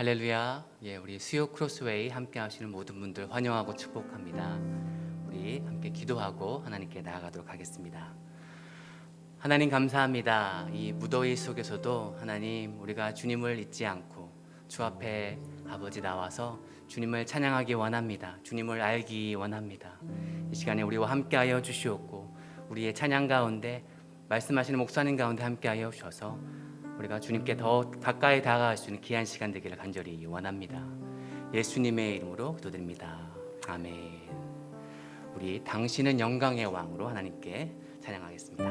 할렐루야. 우리 수요 크로스웨이 함께 하시는 모든 분들 환영하고 축복합니다. 우리 함께 기도하고 하나님께 나아가도록 하겠습니다. 하나님 감사합니다. 이 무더위 속에서도 하나님 우리가 주님을 잊지 않고 주 앞에 아버지 나와서 주님을 찬양하기 원합니다. 주님을 알기 원합니다. 이 시간에 우리와 함께하여 주시옵고 우리의 찬양 가운데 말씀하시는 목사님 가운데 함께하여 주셔서 우리가 주님께 더 가까이 다가갈 수 있는 귀한 시간 되기를 간절히 원합니다. 예수님의 이름으로 기도드립니다. 아멘. 우리 당신은 영광의 왕으로 하나님께 찬양하겠습니다.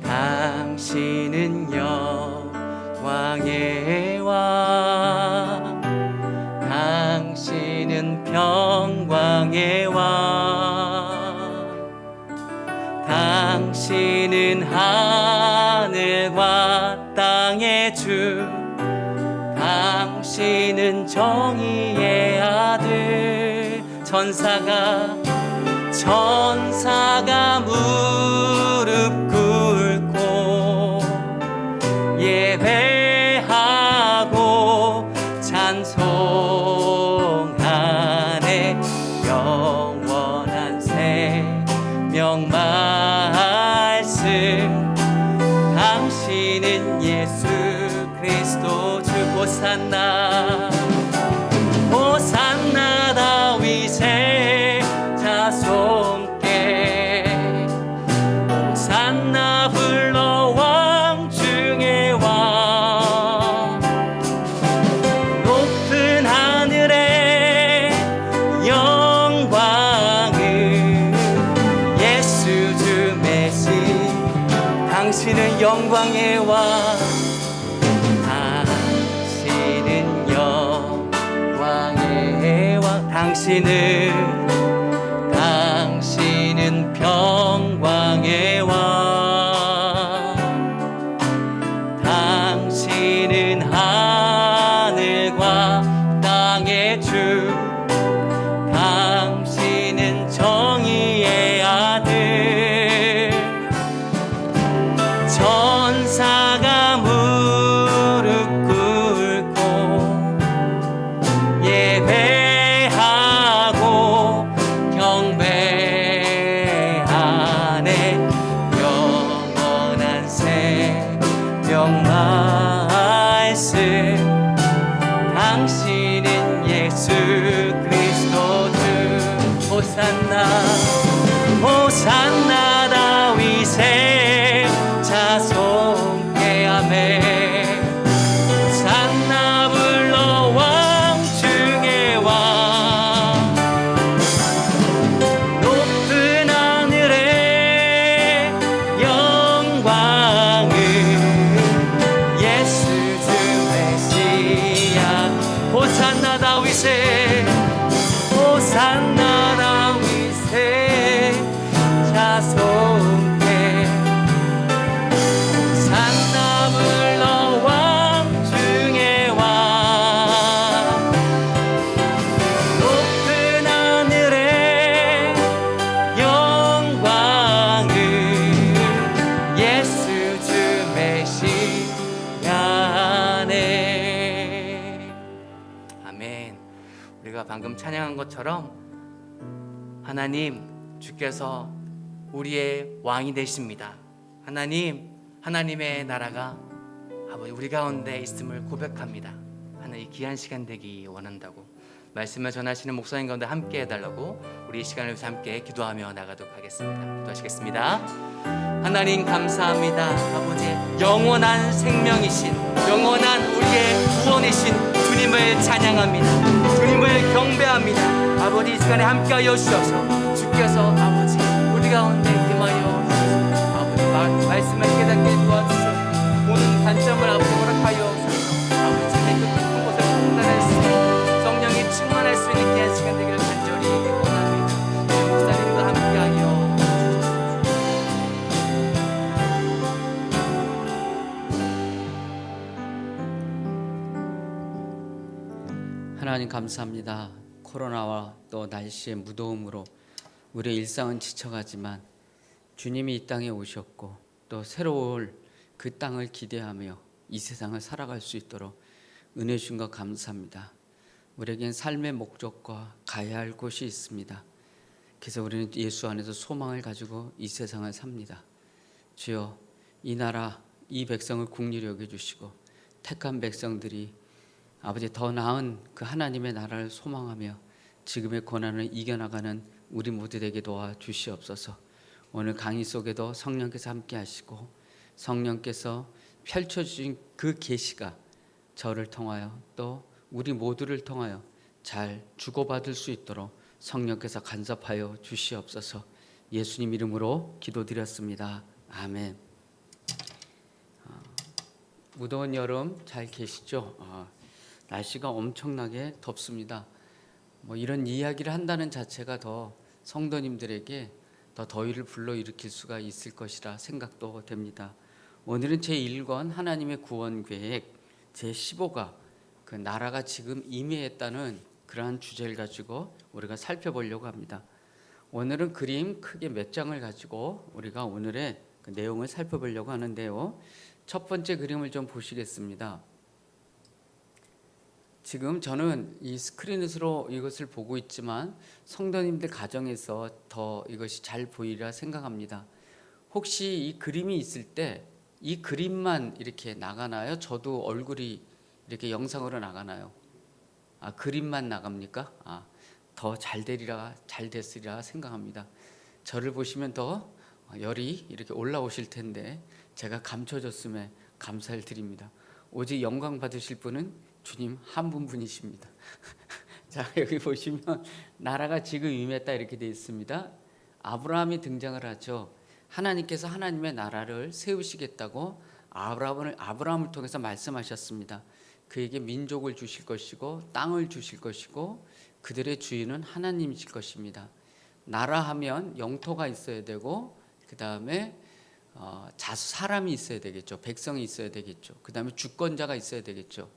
당신은 여왕의 왕, 당신은 평강의 왕, 당신은 하늘과 땅의 주, 당신은 정의의 아들. 천사가 무릎 꿇고 예배하고 찬송하네. 영원한 생명 말씀, 당신은 예수 그리스도 주. 호산나 호산나 다윗의 자손께, 호산나 불러 왕 중의 왕. 높은 하늘의 영광을 예수 주 메시. 당신은 영광의 왕, 당신은 영광의 왕, 당신은 평강의 왕, 당신은 하늘과 땅의 주, 당신은 정의의 아들. 천사가 무릎 꿇고 예배하고 경배하네. 영원한 생명 말씀, 당신은 예수 그리스도 주. 호산나 호산나 다윗의 자손께. 아멘. 호산나 불러 왕 중의 왕. 높은 하늘의 영광을 예수 주 메시아. 호산나 다윗의 호산나 다윗의 자손께. 호산나 불러 왕 중의 왕. 높은 하늘의 영광을 예수 주 메시아네. 아멘. 우리가 방금 찬양한 것처럼 하나님 주께서 우리의 왕이 되십니다. 하나님의 나라가 아버지 우리 가운데 있음을 고백합니다. 하나님 이 귀한 시간 되기 원한다고 말씀을 전하시는 목사님 가운데 함께 해달라고 우리 이 시간을 위해서 함께 기도하며 나가도록 하겠습니다. 기도하시겠습니다. 하나님 감사합니다. 아버지 영원한 생명이신, 영원한 우리의 구원이신 주님을 찬양합니다. 주님을 경배합니다. 아버지 이 시간에 함께하여 주셔서 주께서 아버지 우리 가운데 임하여 주셔서 아버지 말씀을 깨닫게 도와주셔서 보는 관점을 아버지 허락하여 주셔서 아버지 깨끗한 곳을 판단할 수 있는 성령이 충만할 수 있는 귀한 시간 되기를 간절히 원합니다. 목사님과 함께하여 주셔서. 하나님 감사합니다. 코로나와 또 날씨의 무더움으로 우리의 일상은 지쳐가지만 주님이 이 땅에 오셨고 또 새로울 그 땅을 기대하며 이 세상을 살아갈 수 있도록 은혜 주신 것 감사합니다. 우리에겐 삶의 목적과 가야 할 곳이 있습니다. 그래서 우리는 예수 안에서 소망을 가지고 이 세상을 삽니다. 주여, 이 나라 이 백성을 긍휼히 여겨주시고 택한 백성들이 아버지 더 나은 그 하나님의 나라를 소망하며 지금의 고난을 이겨나가는 우리 모두에게 도와주시옵소서. 오늘 강의 속에도 성령께서 함께 하시고 성령께서 펼쳐주신 그 계시가 저를 통하여 또 우리 모두를 통하여 잘 주고받을 수 있도록 성령께서 간섭하여 주시옵소서. 예수님 이름으로 기도드렸습니다. 아멘. 무더운 여름 잘 계시죠? 날씨가 엄청나게 덥습니다. 이런 이야기를 한다는 자체가 더 성도님들에게 더 더위를 불러일으킬 수가 있을 것이라 생각도 됩니다. 오늘은 제1권 하나님의 구원 계획 제15가 그 나라가 지금 임해했다는 그러한 주제를 가지고 우리가 살펴보려고 합니다. 오늘은 그림 크게 몇 장을 가지고 우리가 오늘의 그 내용을 살펴보려고 하는데요. 첫 번째 그림을 좀 보시겠습니다. 지금 저는 이 스크린으로 이것을 보고 있지만 성도님들 가정에서 더 이것이 잘 보이리라 생각합니다. 혹시 이 그림이 있을 때 이 그림만 이렇게 나가나요? 저도 얼굴이 이렇게 영상으로 나가나요? 그림만 나갑니까? 더 잘 되리라, 잘 됐으리라 생각합니다. 저를 보시면 더 열이 이렇게 올라오실 텐데 제가 감춰줬음에 감사를 드립니다. 오직 영광 받으실 분은 주님 한 분뿐이십니다. 자, 여기 보시면 나라가 지금 임했다 이렇게 되어 있습니다. 아브라함이 등장을 하죠. 하나님께서 하나님의 나라를 세우시겠다고 아브라함을 통해서 말씀하셨습니다. 그에게 민족을 주실 것이고 땅을 주실 것이고 그들의 주인은 하나님이실 것입니다. 나라하면 영토가 있어야 되고 그 다음에 사람이 있어야 되겠죠. 백성이 있어야 되겠죠. 그 다음에 주권자가 있어야 되겠죠.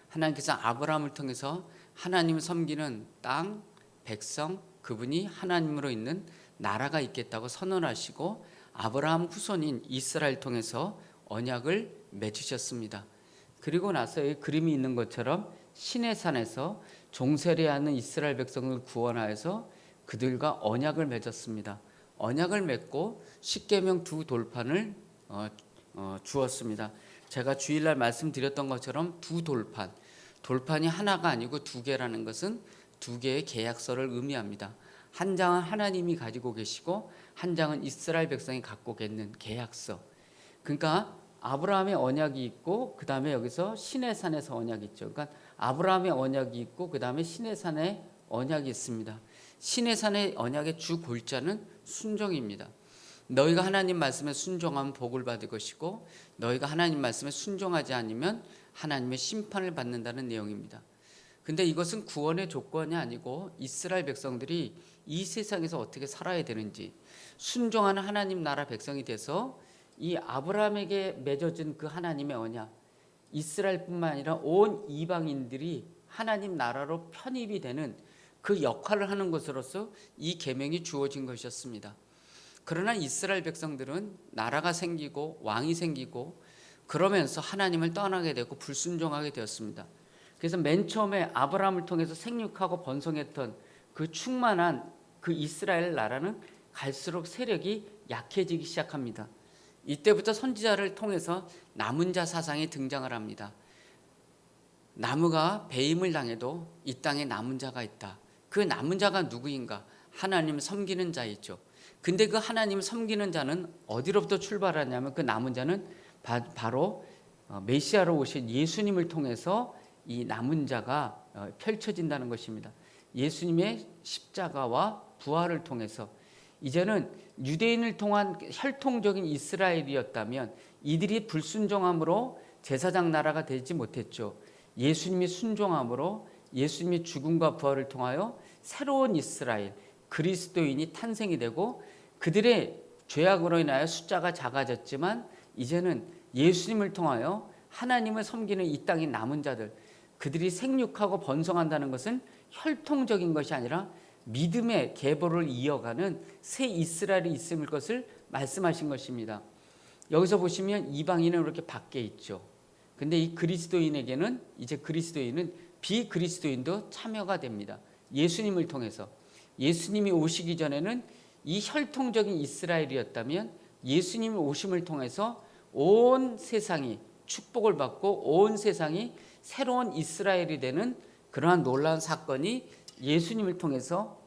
하나님께서 아브라함을 통해서 하나님을 섬기는 땅, 백성, 그분이 하나님으로 있는 나라가 있겠다고 선언하시고 아브라함 후손인 이스라엘 통해서 언약을 맺으셨습니다. 그리고 나서 이 그림이 있는 것처럼 시내산에서 종살이하는 이스라엘 백성을 구원하여서 그들과 언약을 맺었습니다. 언약을 맺고 십계명 두 돌판을 주었습니다. 제가 주일날 말씀드렸던 것처럼 두 돌판이 하나가 아니고 두 개라는 것은 두 개의 계약서를 의미합니다. 한 장은 하나님이 가지고 계시고 한 장은 이스라엘 백성이 갖고 있는 계약서. 그러니까 아브라함의 언약이 있고 그 다음에 여기서 시내산에서 언약이 있죠. 그러니까 아브라함의 언약이 있고 그 다음에 시내산의 언약이 있습니다. 시내산의 언약의 주 골자는 순종입니다. 너희가 하나님 말씀에 순종하면 복을 받을 것이고 너희가 하나님 말씀에 순종하지 않으면 하나님의 심판을 받는다는 내용입니다. 근데 이것은 구원의 조건이 아니고 이스라엘 백성들이 이 세상에서 어떻게 살아야 되는지 순종하는 하나님 나라 백성이 돼서 이 아브라함에게 맺어진 그 하나님의 언약, 이스라엘뿐만 아니라 온 이방인들이 하나님 나라로 편입이 되는 그 역할을 하는 것으로서 이 계명이 주어진 것이었습니다. 그러나 이스라엘 백성들은 나라가 생기고 왕이 생기고 그러면서 하나님을 떠나게 되고 불순종하게 되었습니다. 그래서 맨 처음에 아브라함을 통해서 생육하고 번성했던 그 충만한 그 이스라엘 나라는 갈수록 세력이 약해지기 시작합니다. 이때부터 선지자를 통해서 남은 자 사상이 등장을 합니다. 나무가 배임을 당해도 이 땅에 남은 자가 있다. 그 남은 자가 누구인가? 하나님을 섬기는 자이죠. 근데 그 하나님을 섬기는 자는 어디로부터 출발하냐면 그 남은 자는 바로 메시아로 오신 예수님을 통해서 이 남은 자가 펼쳐진다는 것입니다. 예수님의 십자가와 부활을 통해서 이제는 유대인을 통한 혈통적인 이스라엘이었다면 이들이 불순종함으로 제사장 나라가 되지 못했죠. 예수님이 순종함으로 예수님의 죽음과 부활을 통하여 새로운 이스라엘 그리스도인이 탄생이 되고 그들의 죄악으로 인하여 숫자가 작아졌지만 이제는 예수님을 통하여 하나님을 섬기는 이 땅의 남은 자들 그들이 생육하고 번성한다는 것은 혈통적인 것이 아니라 믿음의 계보를 이어가는 새 이스라엘이 있을 것을 말씀하신 것입니다. 여기서 보시면 이방인은 이렇게 밖에 있죠. 근데 이 그리스도인에게는 이제 그리스도인은 비그리스도인도 참여가 됩니다. 예수님을 통해서. 예수님이 오시기 전에는 이 혈통적인 이스라엘이었다면 예수님의 오심을 통해서 온 세상이 축복을 받고 온 세상이 새로운 이스라엘이 되는 그러한 놀라운 사건이 예수님을 통해서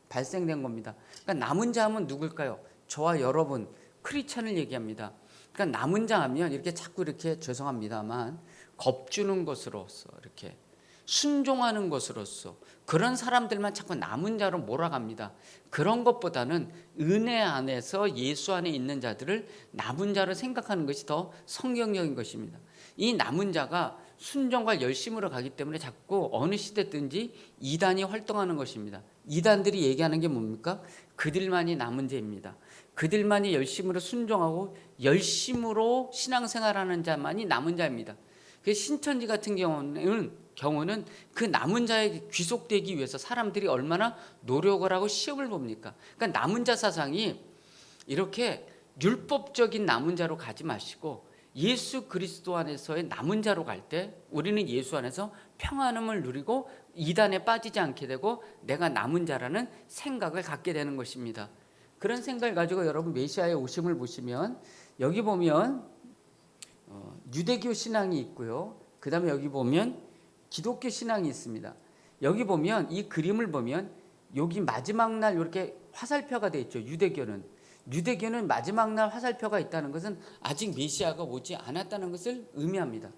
발생된 겁니다. 그러니까 남은 자 하면 누굴까요? 저와 여러분 크리스찬을 얘기합니다. 그러니까 남은 자 하면 이렇게 자꾸 이렇게 죄송합니다만 겁주는 것으로서 이렇게 순종하는 것으로서 그런 사람들만 자꾸 남은 자로 몰아갑니다. 그런 것보다는 은혜 안에서 예수 안에 있는 자들을 남은 자로 생각하는 것이 더 성경적인 것입니다. 이 남은 자가 순종과 열심으로 가기 때문에 자꾸 어느 시대든지 이단이 활동하는 것입니다. 이단들이 얘기하는 게 뭡니까? 그들만이 남은 자입니다. 그들만이 열심으로 순종하고 열심으로 신앙생활하는 자만이 남은 자입니다. 그 신천지 같은 경우는 그 남은 자에 귀속되기 위해서 사람들이 얼마나 노력을 하고 시험을 봅니까? 그러니까 남은 자 사상이 이렇게 율법적인 남은 자로 가지 마시고 예수 그리스도 안에서의 남은 자로 갈 때 우리는 예수 안에서 평안함을 누리고 이단에 빠지지 않게 되고 내가 남은 자라는 생각을 갖게 되는 것입니다. 그런 생각을 가지고 여러분 메시아의 오심을 보시면 여기 보면 유대교 신앙이 있고요. 그 다음에 여기 보면 기독교 신앙이 있습니다. 여기 보면 이 그림을 보면 여기 마지막 날 이렇게 화살표가 되어 있죠. 유대교는 마지막 날 화살표가 있다는 것은 아직 메시아가 오지 않았다는 것을 의미합니다.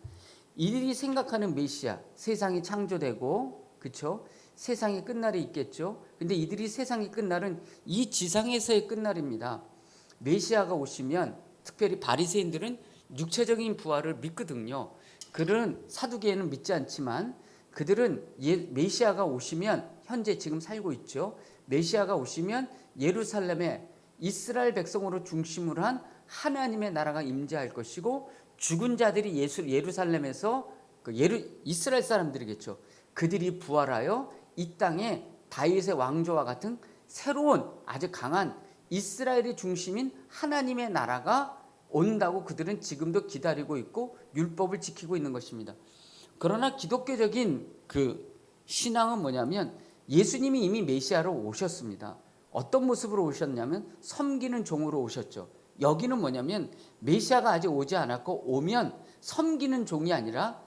이들이 생각하는 메시아, 세상이 창조되고 그렇죠? 세상의 끝날이 있겠죠. 근데 이들이 세상의 끝날은 이 지상에서의 끝날입니다. 메시아가 오시면 특별히 바리새인들은 육체적인 부활을 믿거든요. 그들은 사두개인은 믿지 않지만 그들은 메시아가 오시면 현재 지금 살고 있죠. 메시아가 오시면 예루살렘에 이스라엘 백성으로 중심으로 한 하나님의 나라가 임재할 것이고 죽은 자들이 예루살렘에서 이스라엘 사람들이겠죠. 그들이 부활하여 이 땅에 다윗의 왕조와 같은 새로운 아주 강한 이스라엘의 중심인 하나님의 나라가 온다고 그들은 지금도 기다리고 있고 율법을 지키고 있는 것입니다. 그러나 기독교적인 그 신앙은 뭐냐면 예수님이 이미 메시아로 오셨습니다. 어떤 모습으로 오셨냐면 섬기는 종으로 오셨죠. 여기는 뭐냐면 메시아가 아직 오지 않았고 오면 섬기는 종이 아니라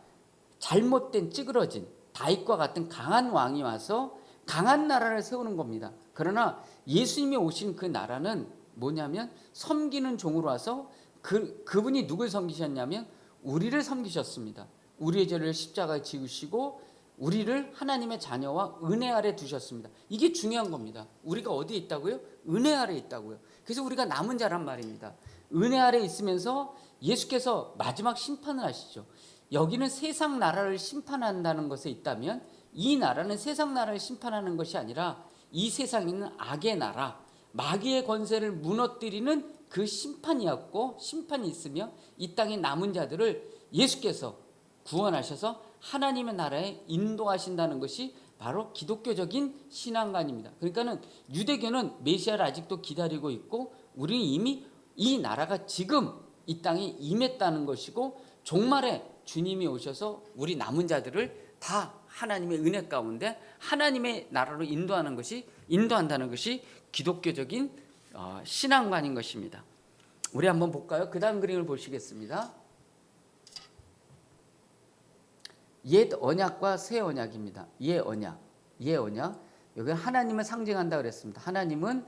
잘못된 찌그러진 다윗과 같은 강한 왕이 와서 강한 나라를 세우는 겁니다. 그러나 예수님이 오신 그 나라는 뭐냐면 섬기는 종으로 와서 그분이 누굴 섬기셨냐면 우리를 섬기셨습니다. 우리의 죄를 십자가에 지으시고 우리를 하나님의 자녀와 은혜 아래 두셨습니다. 이게 중요한 겁니다. 우리가 어디에 있다고요? 은혜 아래 있다고요. 그래서 우리가 남은 자란 말입니다. 은혜 아래 있으면서 예수께서 마지막 심판을 하시죠. 여기는 세상 나라를 심판한다는 것에 있다면 이 나라는 세상 나라를 심판하는 것이 아니라 이 세상에 있는 악의 나라, 마귀의 권세를 무너뜨리는 그 심판이었고 심판이 있으며 이 땅에 남은 자들을 예수께서 구원하셔서 하나님의 나라에 인도하신다는 것이 바로 기독교적인 신앙관입니다. 그러니까는 유대교는 메시아를 아직도 기다리고 있고 우리는 이미 이 나라가 지금 이 땅에 임했다는 것이고 종말에 주님이 오셔서 우리 남은 자들을 다 하나님의 은혜 가운데 하나님의 나라로 인도한다는 것이 기독교적인 신앙관인 것입니다. 우리 한번 볼까요? 그 다음 그림을 보시겠습니다. 옛 언약과 새 언약입니다. 옛 언약. 여기 하나님을 상징한다 그랬습니다. 하나님은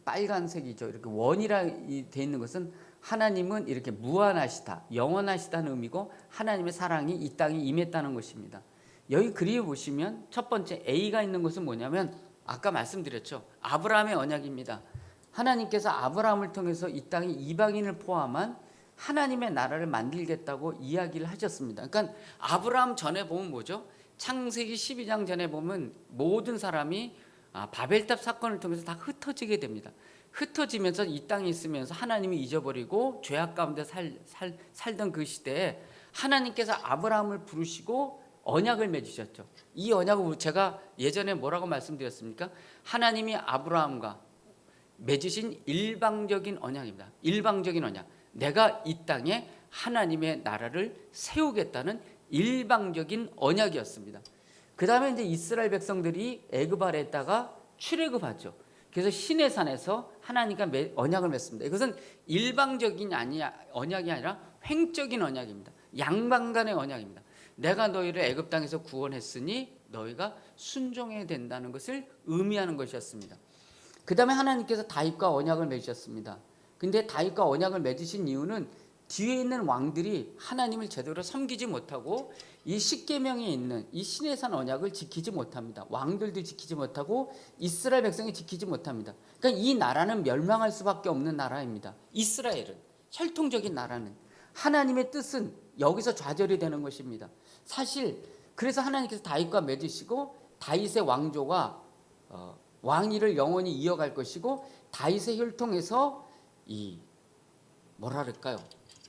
빨간색이죠. 이렇게 원이라 돼 있는 것은 하나님은 이렇게 무한하시다, 영원하시다는 의미고 하나님의 사랑이 이 땅에 임했다는 것입니다. 여기 그림을 보시면 첫 번째 A가 있는 것은 뭐냐면 아까 말씀드렸죠. 아브라함의 언약입니다. 하나님께서 아브라함을 통해서 이 땅에 이방인을 포함한 하나님의 나라를 만들겠다고 이야기를 하셨습니다. 그러니까 아브라함 전에 보면 뭐죠? 창세기 12장 전에 보면 모든 사람이 바벨탑 사건을 통해서 다 흩어지게 됩니다. 흩어지면서 이 땅에 있으면서 하나님이 잊어버리고 죄악 가운데 살던 그 시대에 하나님께서 아브라함을 부르시고 언약을 맺으셨죠. 이 언약을 제가 예전에 뭐라고 말씀드렸습니까? 하나님이 아브라함과 맺으신 일방적인 언약입니다. 일방적인 언약. 내가 이 땅에 하나님의 나라를 세우겠다는 일방적인 언약이었습니다. 그 다음에 이제 이스라엘 백성들이 애굽 아래에다가 출애굽하죠. 그래서 시내산에서 하나님과 언약을 맺습니다. 이것은 일방적인 언약이 아니라 횡적인 언약입니다. 양방 간의 언약입니다. 내가 너희를 애굽 땅에서 구원했으니 너희가 순종해야 된다는 것을 의미하는 것이었습니다. 그 다음에 하나님께서 다윗과 언약을 맺으셨습니다. 근데 다윗과 언약을 맺으신 이유는 뒤에 있는 왕들이 하나님을 제대로 섬기지 못하고 이 십계명에 있는 이 시내산 언약을 지키지 못합니다. 왕들도 지키지 못하고 이스라엘 백성이 지키지 못합니다. 그러니까 이 나라는 멸망할 수밖에 없는 나라입니다. 이스라엘은, 혈통적인 나라는, 하나님의 뜻은 여기서 좌절이 되는 것입니다. 사실 그래서 하나님께서 다윗과 맺으시고 다윗의 왕조가 왕위를 영원히 이어갈 것이고 다윗의 혈통에서 이 뭐라 그럴까요?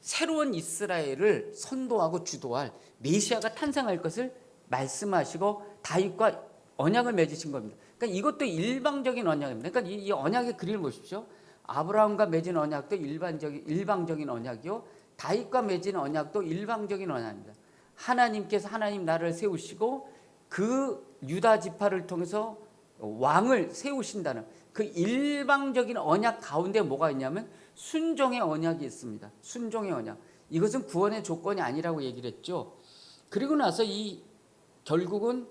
새로운 이스라엘을 선도하고 주도할 메시아가 탄생할 것을 말씀하시고 다윗과 언약을 맺으신 겁니다. 그러니까 이것도 일방적인 언약입니다. 그러니까 이 언약의 그림을 보십시오. 아브라함과 맺은 언약도 일방적인 언약이요, 다윗과 맺은 언약도 일방적인 언약입니다. 하나님께서 하나님 나라를 세우시고 그 유다 지파를 통해서 왕을 세우신다는 그 일방적인 언약 가운데 뭐가 있냐면 순종의 언약이 있습니다. 순종의 언약. 이것은 구원의 조건이 아니라고 얘기를 했죠. 그리고 나서 결국은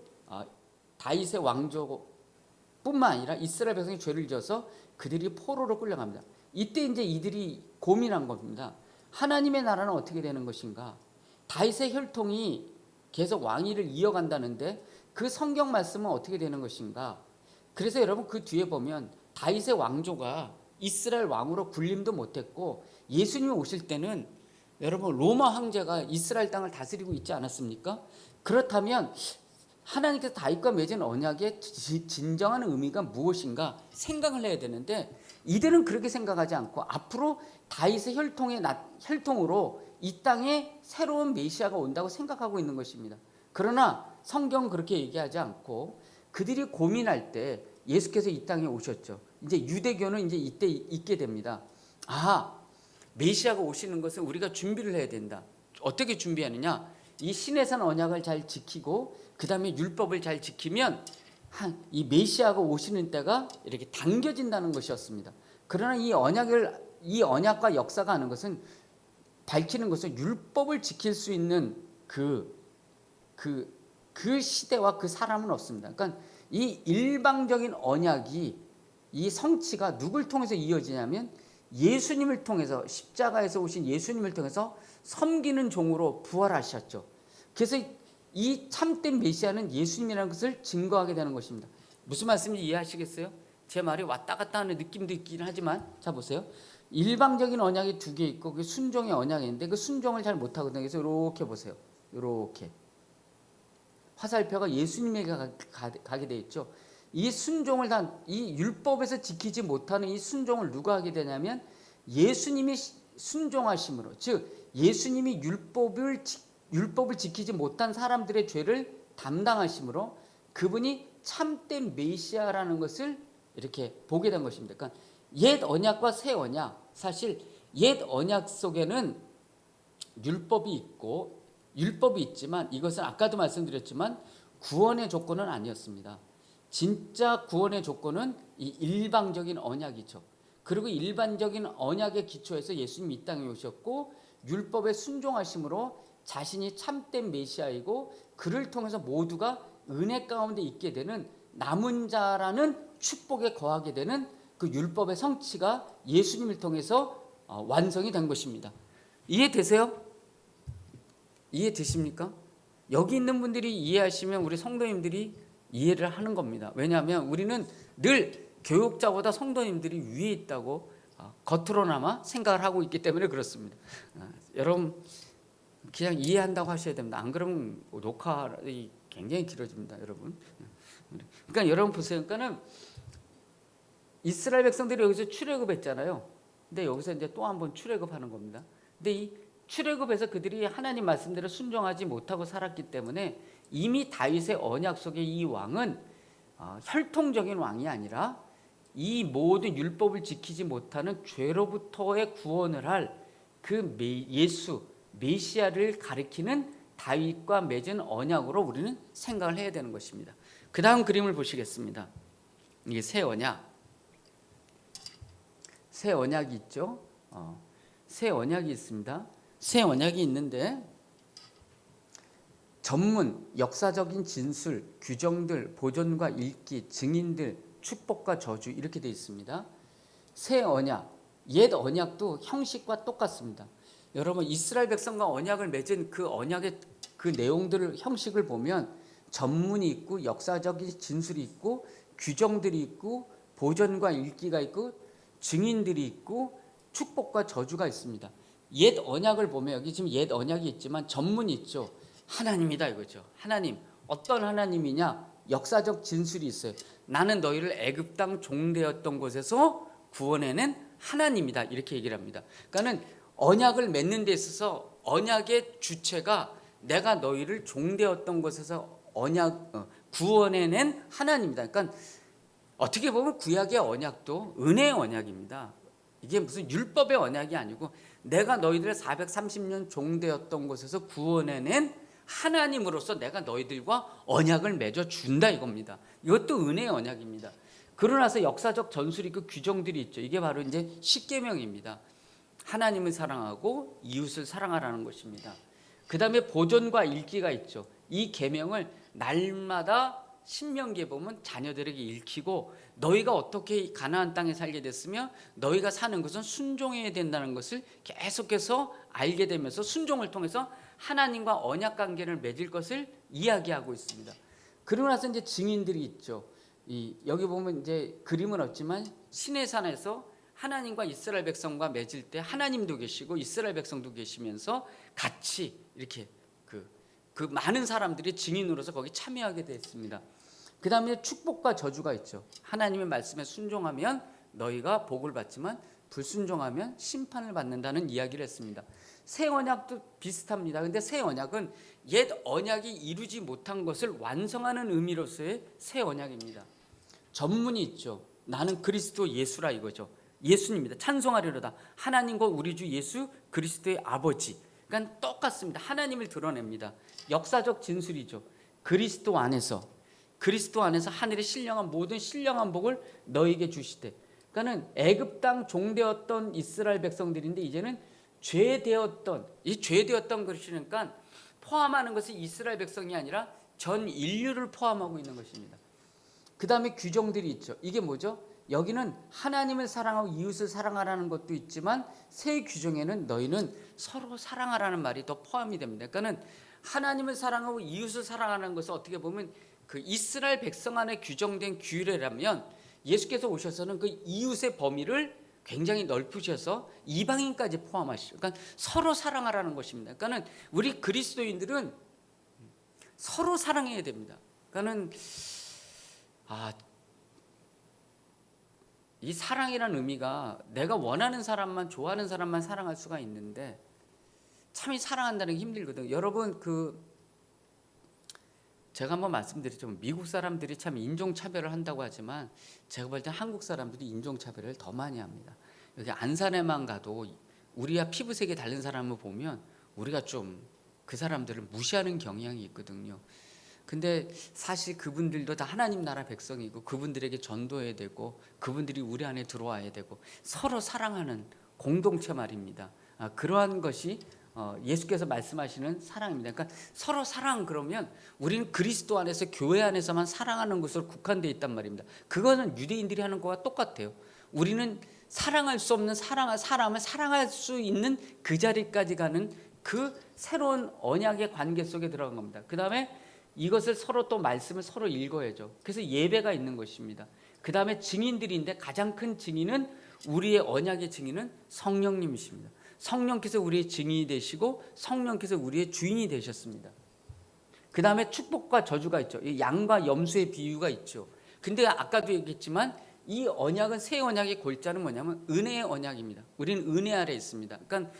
다윗의 왕조뿐만 아니라 이스라엘 백성이 죄를 지어서 그들이 포로로 끌려갑니다. 이때 이제 이들이 고민한 겁니다. 하나님의 나라는 어떻게 되는 것인가? 다윗의 혈통이 계속 왕위를 이어간다는데 그 성경 말씀은 어떻게 되는 것인가? 그래서 여러분 그 뒤에 보면 다윗의 왕조가 이스라엘 왕으로 군림도 못했고 예수님이 오실 때는 여러분 로마 황제가 이스라엘 땅을 다스리고 있지 않았습니까? 그렇다면 하나님께서 다윗과 맺은 언약의 진정한 의미가 무엇인가 생각을 해야 되는데 이들은 그렇게 생각하지 않고 앞으로 다윗의 혈통으로 이 땅에 새로운 메시아가 온다고 생각하고 있는 것입니다. 그러나 성경은 그렇게 얘기하지 않고 그들이 고민할 때 예수께서 이 땅에 오셨죠. 이제 유대교는 이제 이때 있게 됩니다. 메시아가 오시는 것은 우리가 준비를 해야 된다. 어떻게 준비하느냐? 이 시내산 언약을 잘 지키고 그 다음에 율법을 잘 지키면 이 메시아가 오시는 때가 이렇게 당겨진다는 것이었습니다. 그러나 이 언약과 역사가 하는 것은 밝히는 것은 율법을 지킬 수 있는 그 시대와 그 사람은 없습니다. 그러니까 이 일방적인 언약이 이 성취가 누굴 통해서 이어지냐면 예수님을 통해서 십자가에서 오신 예수님을 통해서 섬기는 종으로 부활하셨죠. 그래서 이 참된 메시아는 예수님이라는 것을 증거하게 되는 것입니다. 무슨 말씀인지 이해하시겠어요? 제 말이 왔다 갔다 하는 느낌도 있긴 하지만 자 보세요. 일방적인 언약이 두 개 있고 그 순종의 언약이 있는데 그 순종을 잘 못하거든요. 그래서 이렇게 보세요. 이렇게 화살표가 예수님에게 가게 돼 있죠. 이 순종을 이 율법에서 지키지 못하는 이 순종을 누가 하게 되냐면 예수님이 순종하심으로, 즉 예수님이 율법을 지키지 못한 사람들의 죄를 담당하심으로 그분이 참된 메시아라는 것을 이렇게 보게 된 것입니다. 그러니까 옛 언약과 새 언약, 사실 옛 언약 속에는 율법이 있지만 이것은 아까도 말씀드렸지만 구원의 조건은 아니었습니다. 진짜 구원의 조건은 이 일방적인 언약이죠. 그리고 일반적인 언약의 기초에서 예수님이 이 땅에 오셨고 율법에 순종하심으로 자신이 참된 메시아이고 그를 통해서 모두가 은혜 가운데 있게 되는 남은 자라는 축복에 거하게 되는 그 율법의 성취가 예수님을 통해서 완성이 된 것입니다. 이해되세요? 이해되십니까? 여기 있는 분들이 이해하시면 우리 성도님들이 이해를 하는 겁니다. 왜냐하면 우리는 늘 교육자보다 성도님들이 위에 있다고 겉으로나마 생각을 하고 있기 때문에 그렇습니다. 여러분 그냥 이해한다고 하셔야 됩니다. 안 그러면 녹화가 굉장히 길어집니다, 여러분. 그러니까 여러분 보세요. 그러니까는 이스라엘 백성들이 여기서 출애굽했잖아요. 근데 여기서 이제 또 한 번 출애굽하는 겁니다. 근데 이 출애굽에서 그들이 하나님 말씀대로 순종하지 못하고 살았기 때문에 이미 다윗의 언약 속에 이 왕은 혈통적인 왕이 아니라 이 모든 율법을 지키지 못하는 죄로부터의 구원을 할 그 예수 메시아를 가리키는 다윗과 맺은 언약으로 우리는 생각을 해야 되는 것입니다. 그 다음 그림을 보시겠습니다. 이게 새 언약이 있죠. 새 언약이 있습니다. 새 언약이 있는데 전문, 역사적인 진술, 규정들, 보존과 읽기, 증인들, 축복과 저주 이렇게 되어 있습니다. 새 언약, 옛 언약도 형식과 똑같습니다. 여러분 이스라엘 백성과 언약을 맺은 그 언약의 그 내용들을 형식을 보면 전문이 있고 역사적인 진술이 있고 규정들이 있고 보존과 읽기가 있고 증인들이 있고 축복과 저주가 있습니다. 옛 언약을 보면 여기 지금 옛 언약이 있지만 전문이 있죠. 하나님이다 이거죠. 하나님, 어떤 하나님이냐? 역사적 진술이 있어요. 나는 너희를 애굽 땅 종되었던 곳에서 구원해낸 하나님이다 이렇게 얘기를 합니다. 그러니까는 언약을 맺는 데 있어서 언약의 주체가 내가 너희를 종되었던 곳에서 구원해낸 하나님이다. 그러니까 어떻게 보면 구약의 언약도 은혜의 언약입니다. 이게 무슨 율법의 언약이 아니고 내가 너희들 430년 종되었던 곳에서 구원해낸 하나님으로서 내가 너희들과 언약을 맺어 준다 이겁니다. 이것도 은혜의 언약입니다. 그러나서 역사적 전술이 있고 규정들이 있죠. 이게 바로 이제 십계명입니다. 하나님을 사랑하고 이웃을 사랑하라는 것입니다. 그 다음에 보존과 읽기가 있죠. 이 계명을 날마다 신명기에 보면 자녀들에게 읽히고 너희가 어떻게 가나안 땅에 살게 됐으며 너희가 사는 것은 순종해야 된다는 것을 계속해서 알게 되면서 순종을 통해서 하나님과 언약 관계를 맺을 것을 이야기하고 있습니다. 그러고 나서 이제 증인들이 있죠. 여기 보면 이제 그림은 없지만 시내산에서 하나님과 이스라엘 백성과 맺을 때 하나님도 계시고 이스라엘 백성도 계시면서 같이 이렇게 그 많은 사람들이 증인으로서 거기 참여하게 됐습니다. 그 다음에 축복과 저주가 있죠. 하나님의 말씀에 순종하면 너희가 복을 받지만 불순종하면 심판을 받는다는 이야기를 했습니다. 새 언약도 비슷합니다. 근데 새 언약은 옛 언약이 이루지 못한 것을 완성하는 의미로서의 새 언약입니다. 전문이 있죠. 나는 그리스도 예수라 이거죠. 예수님입니다. 찬송하리로다. 하나님과 우리 주 예수 그리스도의 아버지. 그러니까 똑같습니다. 하나님을 드러냅니다. 역사적 진술이죠. 그리스도 안에서 하늘에 신령한 모든 신령한 복을 너에게 주시되. 그러니까는 애굽 땅 종되었던 이스라엘 백성들인데 이제는 죄되었던 것이니까 포함하는 것은 이스라엘 백성이 아니라 전 인류를 포함하고 있는 것입니다. 그 다음에 규정들이 있죠. 이게 뭐죠? 여기는 하나님을 사랑하고 이웃을 사랑하라는 것도 있지만 새 규정에는 너희는 서로 사랑하라는 말이 더 포함이 됩니다. 그러니까는 하나님을 사랑하고 이웃을 사랑하는 것은 어떻게 보면 그 이스라엘 백성 안에 규정된 규례라면 예수께서 오셔서는 그 이웃의 범위를 굉장히 넓으셔서 이방인까지 포함하시죠. 그러니까 서로 사랑하라는 것입니다. 그러니까는 우리 그리스도인들은 서로 사랑해야 됩니다. 그러니까는 이 사랑이라는 의미가 내가 원하는 사람만 좋아하는 사람만 사랑할 수가 있는데 참 이 사랑한다는 게 힘들거든요. 여러분 제가 한번 말씀드렸죠. 미국 사람들이 참 인종차별을 한다고 하지만 제가 볼 때 한국 사람들이 인종차별을 더 많이 합니다. 여기 안산에만 가도 우리와 피부색이 다른 사람을 보면 우리가 좀 그 사람들을 무시하는 경향이 있거든요. 근데 사실 그분들도 다 하나님 나라 백성이고 그분들에게 전도해야 되고 그분들이 우리 안에 들어와야 되고 서로 사랑하는 공동체 말입니다. 그러한 것이 예수께서 말씀하시는 사랑입니다. 그러니까 서로 사랑 그러면 우리는 그리스도 안에서 교회 안에서만 사랑하는 것으로 국한되어 있단 말입니다. 그거는 유대인들이 하는 것과 똑같아요. 우리는 사랑할 수 없는 사람을 사랑할 수 있는 그 자리까지 가는 그 새로운 언약의 관계 속에 들어간 겁니다. 그 다음에 이것을 서로 또 말씀을 서로 읽어야죠. 그래서 예배가 있는 것입니다. 그 다음에 증인들인데 가장 큰 증인은 우리의 언약의 증인은 성령님이십니다. 성령께서 우리의 증인이 되시고 성령께서 우리의 주인이 되셨습니다. 그 다음에 축복과 저주가 있죠. 양과 염소의 비유가 있죠. 근데 아까도 얘기했지만 이 언약은 새 언약의 골자는 뭐냐면 은혜의 언약입니다. 우리는 은혜 아래 있습니다. 그러니까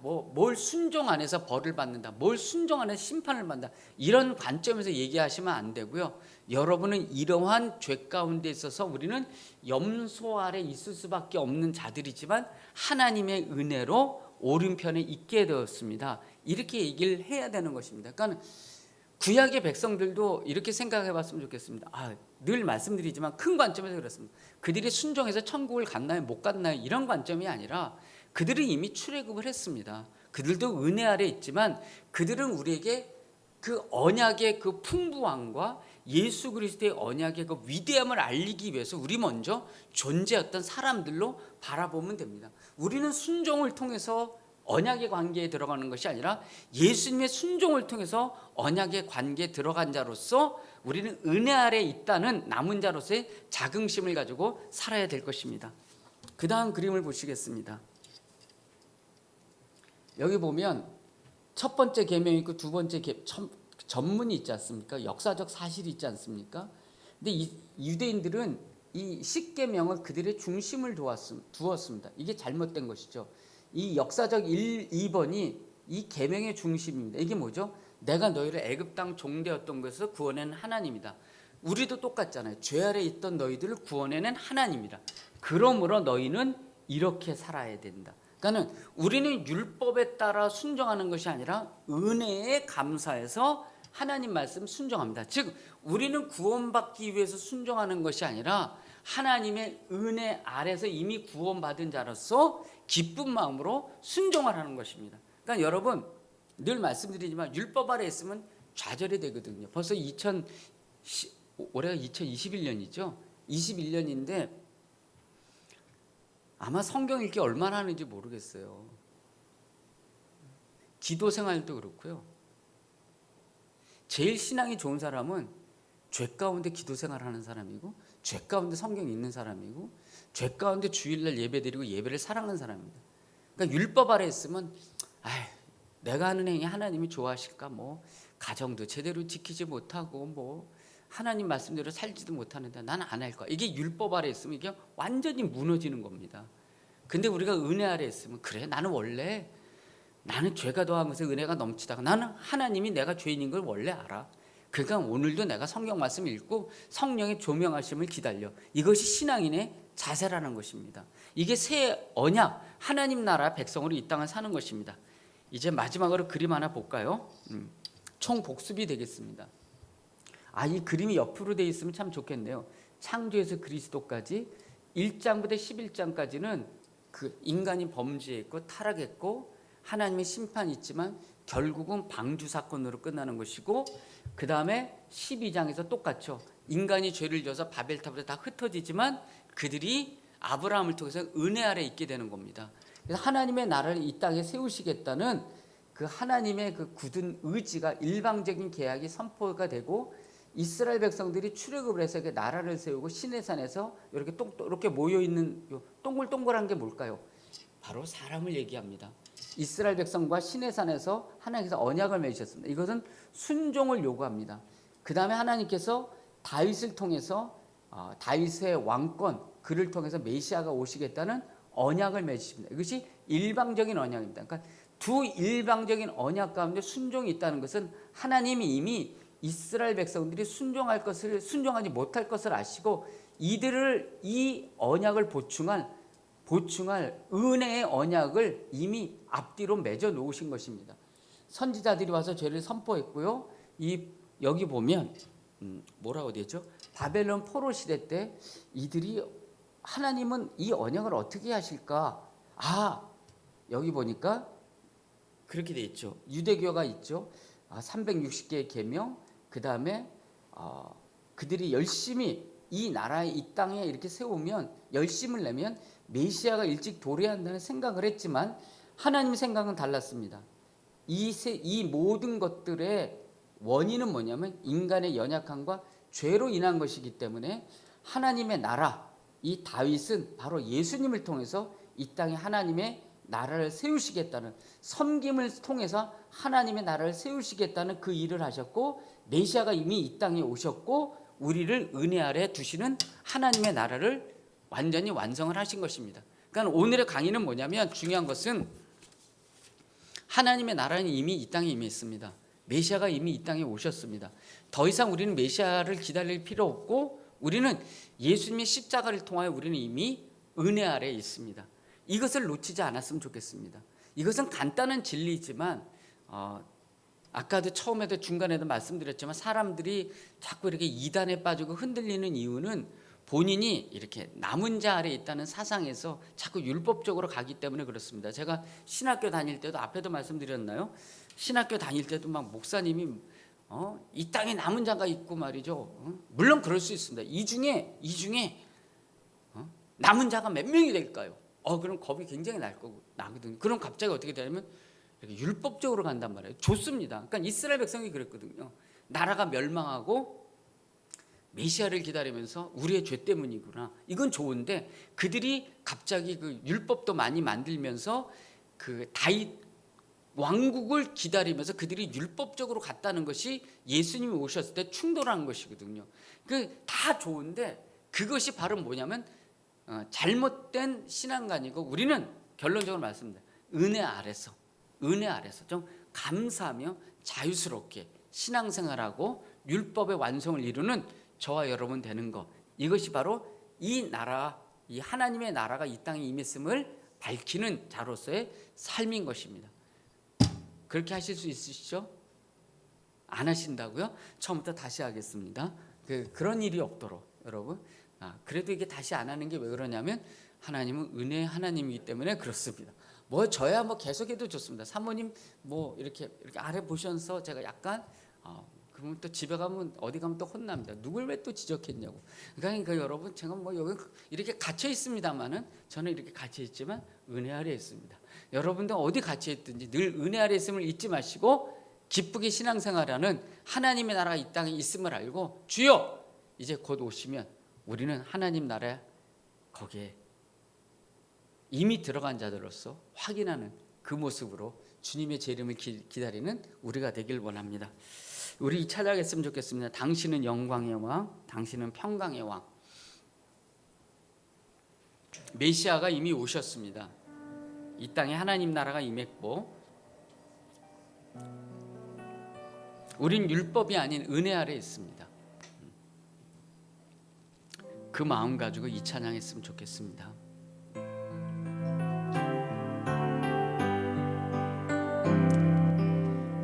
뭘 순종 안에서 벌을 받는다, 뭘 순종 안에서 심판을 받는다, 이런 관점에서 얘기하시면 안 되고요. 여러분은 이러한 죄 가운데 있어서 우리는 염소 아래 있을 수밖에 없는 자들이지만 하나님의 은혜로 오른편에 있게 되었습니다. 이렇게 얘기를 해야 되는 것입니다. 그러니까 구약의 백성들도 이렇게 생각해 봤으면 좋겠습니다. 늘 말씀드리지만 큰 관점에서 그렇습니다. 그들이 순종해서 천국을 갔나요, 못 갔나요, 이런 관점이 아니라 그들은 이미 출애굽을 했습니다. 그들도 은혜 아래 있지만 그들은 우리에게 그 언약의 그 풍부함과 예수 그리스도의 언약의 그 위대함을 알리기 위해서 우리 먼저 존재했던 사람들로 바라보면 됩니다. 우리는 순종을 통해서 언약의 관계에 들어가는 것이 아니라 예수님의 순종을 통해서 언약의 관계에 들어간 자로서 우리는 은혜 아래 있다는 남은 자로서의 자긍심을 가지고 살아야 될 것입니다. 그 다음 그림을 보시겠습니다. 여기 보면 첫 번째 계명이 있고 두 번째 전문이 있지 않습니까? 역사적 사실이 있지 않습니까? 근데 이 유대인들은 이 10계명을 그들의 중심을 두었습니다. 이게 잘못된 것이죠. 이 역사적 2번이 이 계명의 중심입니다. 이게 뭐죠? 내가 너희를 애굽 땅 종되었던 것에서 구원하는 하나님이다. 우리도 똑같잖아요. 죄 아래 있던 너희들을 구원하는 하나님이다. 그러므로 너희는 이렇게 살아야 된다. 그러니까 우리는 율법에 따라 순종하는 것이 아니라 은혜에 감사해서 하나님 말씀 순종합니다. 즉 우리는 구원받기 위해서 순종하는 것이 아니라 하나님의 은혜 아래서 이미 구원받은 자로서 기쁜 마음으로 순종을 하는 것입니다. 그러니까 여러분 늘 말씀드리지만 율법 아래 있으면 좌절이 되거든요. 벌써 올해가 2021년이죠. 21년인데 아마 성경 읽기 얼마나 하는지 모르겠어요. 기도 생활도 그렇고요. 제일 신앙이 좋은 사람은 죄 가운데 기도 생활하는 사람이고 죄 가운데 성경 읽는 사람이고 죄 가운데 주일날 예배드리고 예배를 사랑하는 사람입니다. 그러니까 율법 아래 있으면 내가 하는 행위 하나님이 좋아하실까? 가정도 제대로 지키지 못하고 하나님 말씀대로 살지도 못하는데 나는 안 할 거야. 이게 율법 아래 있으면 이게 완전히 무너지는 겁니다. 근데 우리가 은혜 아래 있으면 그래 나는 죄가 더하면서 은혜가 넘치다가 나는 하나님이 내가 죄인인 걸 원래 알아. 그러니까 오늘도 내가 성경 말씀 읽고 성령의 조명하심을 기다려. 이것이 신앙인의 자세라는 것입니다. 이게 새 언약 하나님 나라 백성으로 이 땅을 사는 것입니다. 이제 마지막으로 그림 하나 볼까요? 총 복습이 되겠습니다. 이 그림이 옆으로 되어 있으면 참 좋겠네요. 창조에서 그리스도까지 1장부터 11장까지는 그 인간이 범죄했고 타락했고 하나님의 심판이 있지만 결국은 방주 사건으로 끝나는 것이고 그 다음에 12장에서 똑같죠. 인간이 죄를 져서 바벨탑으로 다 흩어지지만 그들이 아브라함을 통해서 은혜 아래 있게 되는 겁니다. 그래서 하나님의 나라를 이 땅에 세우시겠다는 그 하나님의 그 굳은 의지가 일방적인 계약이 선포가 되고 이스라엘 백성들이 출애굽을 해서 그 나라를 세우고 시내산에서 이렇게 모여 있는 동글동글한 게 뭘까요? 바로 사람을 얘기합니다. 이스라엘 백성과 시내산에서 하나님께서 언약을 맺으셨습니다. 이것은 순종을 요구합니다. 그 다음에 하나님께서 다윗을 통해서 다윗의 왕권 그를 통해서 메시아가 오시겠다는 언약을 맺으십니다. 이것이 일방적인 언약입니다. 그러니까 두 일방적인 언약 가운데 순종이 있다는 것은 하나님이 이미 이스라엘 백성들이 순종하지 못할 것을 아시고 이들을 이 언약을 보충할 은혜의 언약을 이미 앞뒤로 맺어 놓으신 것입니다. 선지자들이 와서 죄를 선포했고요. 여기 보면 뭐라고 되죠? 바벨론 포로 시대 때 이들이 하나님은 이 언약을 어떻게 하실까? 여기 보니까 그렇게 돼 있죠. 유대교가 있죠. 360개의 계명. 그 다음에 그들이 열심히 이 나라에 이 땅에 이렇게 세우면 열심을 내면 메시아가 일찍 도래한다는 생각을 했지만 하나님의 생각은 달랐습니다. 이 모든 것들의 원인은 뭐냐면 인간의 연약함과 죄로 인한 것이기 때문에 하나님의 나라, 이 다윗은 바로 예수님을 통해서 이 땅에 하나님의 나라를 세우시겠다는 섬김을 통해서 하나님의 나라를 세우시겠다는 그 일을 하셨고 메시아가 이미 이 땅에 오셨고 우리를 은혜 아래 두시는 하나님의 나라를 완전히 완성을 하신 것입니다. 그러니까 오늘의 강의는 뭐냐면 중요한 것은 하나님의 나라는 이미 이 땅에 임했습니다. 메시아가 이미 이 땅에 오셨습니다. 더 이상 우리는 메시아를 기다릴 필요 없고 우리는 예수님의 십자가를 통하여 우리는 이미 은혜 아래에 있습니다. 이것을 놓치지 않았으면 좋겠습니다. 이것은 간단한 진리지만 아까도 처음에도 중간에도 말씀드렸지만 사람들이 자꾸 이렇게 이단에 빠지고 흔들리는 이유는 본인이 이렇게 남은 자 아래에 있다는 사상에서 자꾸 율법적으로 가기 때문에 그렇습니다. 제가 신학교 다닐 때도 앞에도 말씀드렸나요? 신학교 다닐 때도 막 목사님이 이 땅에 남은 자가 있고 말이죠. 물론 그럴 수 있습니다. 이 중에 남은 자가 몇 명이 될까요? 그럼 겁이 굉장히 나거든요. 그럼 갑자기 어떻게 되냐면 이렇게 율법적으로 간단 말이에요. 좋습니다. 그러니까 이스라엘 백성이 그랬거든요. 나라가 멸망하고 메시아를 기다리면서 우리의 죄 때문이구나. 이건 좋은데 그들이 갑자기 그 율법도 많이 만들면서 그 다윗 왕국을 기다리면서 그들이 율법적으로 갔다는 것이 예수님이 오셨을 때 충돌한 것이거든요. 그 다 좋은데 그것이 바로 뭐냐면 잘못된 신앙관이고 우리는 결론적으로 말씀드립니다. 은혜 아래서 좀 감사하며 자유스럽게 신앙생활하고 율법의 완성을 이루는 저와 여러분 되는 것, 이것이 바로 이 나라, 이 하나님의 나라가 이 땅에 임했음을 밝히는 자로서의 삶인 것입니다. 그렇게 하실 수 있으시죠? 안 하신다고요? 처음부터 다시 하겠습니다. 그런 일이 없도록 여러분. 그래도 이게 다시 안 하는 게 왜 그러냐면 하나님은 은혜 하나님이기 때문에 그렇습니다. 저야 계속해도 좋습니다. 사모님 이렇게 아래 보셔서 제가 약간 그러면 또 집에 가면 어디 가면 또 혼납니다. 누굴 왜 또 지적했냐고. 그러니까 여러분 제가 여기 이렇게 갇혀 있습니다만은 저는 이렇게 갇혀 있지만 은혜 아래 있습니다. 여러분들 어디 갇혀 있든지 늘 은혜 아래 있음을 잊지 마시고 기쁘게 신앙생활하는 하나님의 나라가 이 땅에 있음을 알고 주여 이제 곧 오시면 우리는 하나님 나라에 거기에 이미 들어간 자들로서 확인하는 그 모습으로 주님의 재림을 기다리는 우리가 되길 원합니다. 우리 찾아겠으면 좋겠습니다. 당신은 영광의 왕, 당신은 평강의 왕. 메시아가 이미 오셨습니다. 이 땅에 하나님 나라가 임했고 우린 율법이 아닌 은혜 아래 있습니다. 그 마음 가지고 이 찬양했으면 좋겠습니다.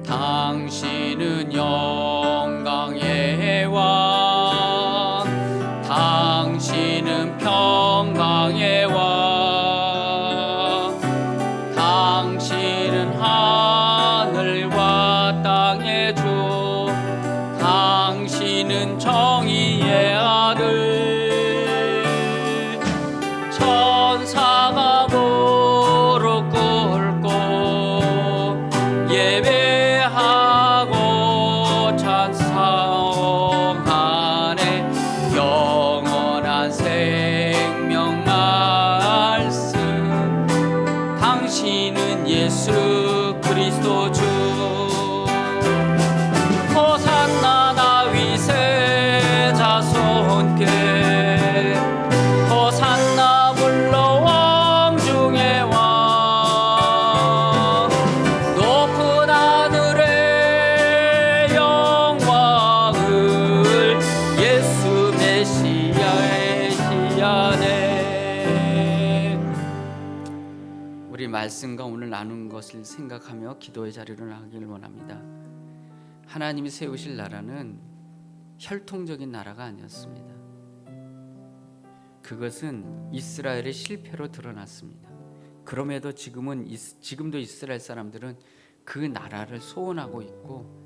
당신은 영광의 왕, 당신은 평강의 왕, 당신은 하늘과 땅의 주, 당신은 정의의 아들, 천사가 무릎 꿇고 예배하고 찬송하네. 영원한 생명 말씀, 당신은 예수 그리스도 주. 호산나 다윗의 자손께, 호산나 불러 왕 중의 왕. 높은 하늘의 영광을 예수 메시아의 시야네. 우리 말씀과 오늘 나눈 것을 생각하며 기도의 자리로 나가기를 원합니다. 하나님이 세우실 나라는 혈통적인 나라가 아니었습니다. 그것은 이스라엘의 실패로 드러났습니다. 그럼에도 지금도 이스라엘 사람들은 그 나라를 소원하고 있고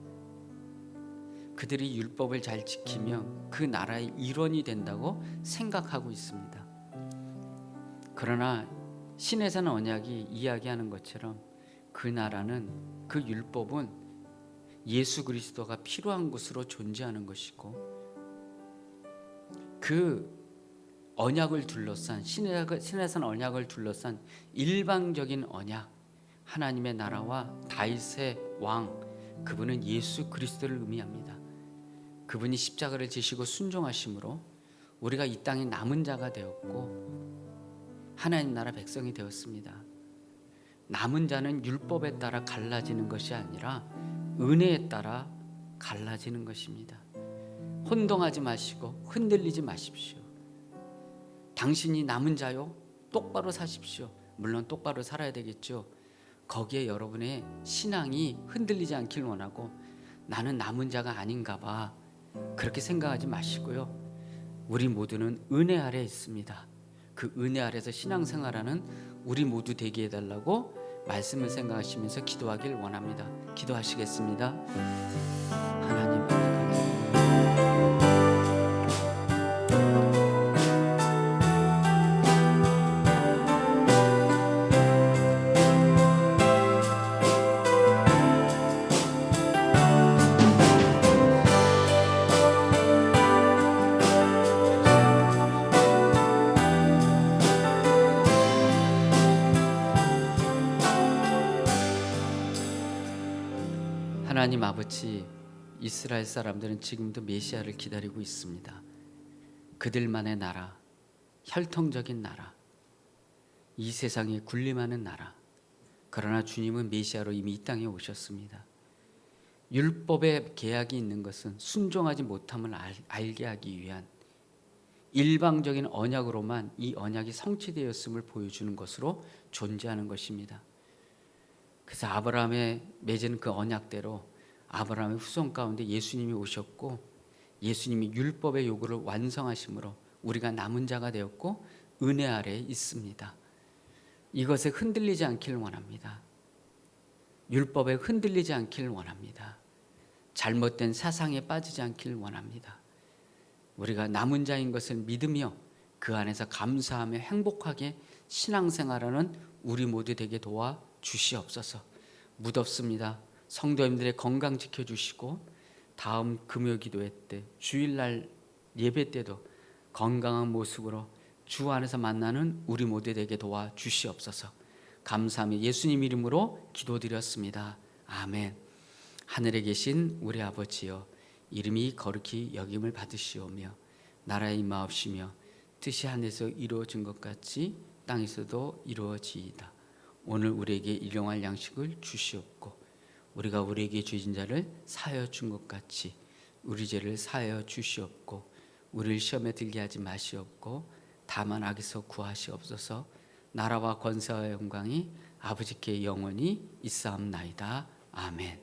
그들이 율법을 잘 지키면 그 나라의 일원이 된다고 생각하고 있습니다. 그러나 신의 언약이 이야기하는 것처럼 그 나라는, 그 율법은 예수 그리스도가 필요한 곳으로 존재하는 것이고 그 언약을 둘러싼 신의 언약을 둘러싼 일방적인 언약, 하나님의 나라와 다윗의 왕, 그분은 예수 그리스도를 의미합니다. 그분이 십자가를 지시고 순종하심으로 우리가 이 땅에 남은 자가 되었고 하나님 나라 백성이 되었습니다. 남은 자는 율법에 따라 갈라지는 것이 아니라 은혜에 따라 갈라지는 것입니다. 혼동하지 마시고 흔들리지 마십시오. 당신이 남은 자요? 똑바로 사십시오. 물론 똑바로 살아야 되겠죠. 거기에 여러분의 신앙이 흔들리지 않길 원하고, 나는 남은 자가 아닌가 봐, 그렇게 생각하지 마시고요. 우리 모두는 은혜 아래 있습니다. 그 은혜 아래서 신앙생활하는 우리 모두 되게 해달라고 말씀을 생각하시면서 기도하길 원합니다. 기도하시겠습니다. 하나님, 하나님 아버지, 이스라엘 사람들은 지금도 메시아를 기다리고 있습니다. 그들만의 나라, 혈통적인 나라, 이 세상에 군림하는 나라. 그러나 주님은 메시아로 이미 이 땅에 오셨습니다. 율법의 계약이 있는 것은 순종하지 못함을 알게 하기 위한 일방적인 언약으로만 이 언약이 성취되었음을 보여주는 것으로 존재하는 것입니다. 그래서 아브라함의 맺은 그 언약대로 아브라함의 후손 가운데 예수님이 오셨고, 예수님이 율법의 요구를 완성하심으로 우리가 남은 자가 되었고 은혜 아래에 있습니다. 이것에 흔들리지 않길 원합니다. 율법에 흔들리지 않길 원합니다. 잘못된 사상에 빠지지 않길 원합니다. 우리가 남은 자인 것을 믿으며 그 안에서 감사하며 행복하게 신앙생활하는 우리 모두 되게 도와 주시옵소서. 묻었습니다. 성도님들의 건강 지켜주시고, 다음 금요 기도회 때, 주일날 예배 때도 건강한 모습으로 주 안에서 만나는 우리 모두 되게 도와 주시옵소서. 감사하며 예수님 이름으로 기도드렸습니다. 아멘. 하늘에 계신 우리 아버지여, 이름이 거룩히 여김을 받으시오며 나라의 임하옵시며 뜻이 하늘에서 이루어진 것 같이 땅에서도 이루어지이다. 오늘 우리에게 일용할 양식을 주시옵고, 우리가 우리에게 죄진 자를 사하여 준 것 같이 우리 죄를 사하여 주시옵고, 우리를 시험에 들게 하지 마시옵고 다만 악에서 구하시옵소서. 나라와 권세와 영광이 아버지께 영원히 있사옵나이다. 아멘.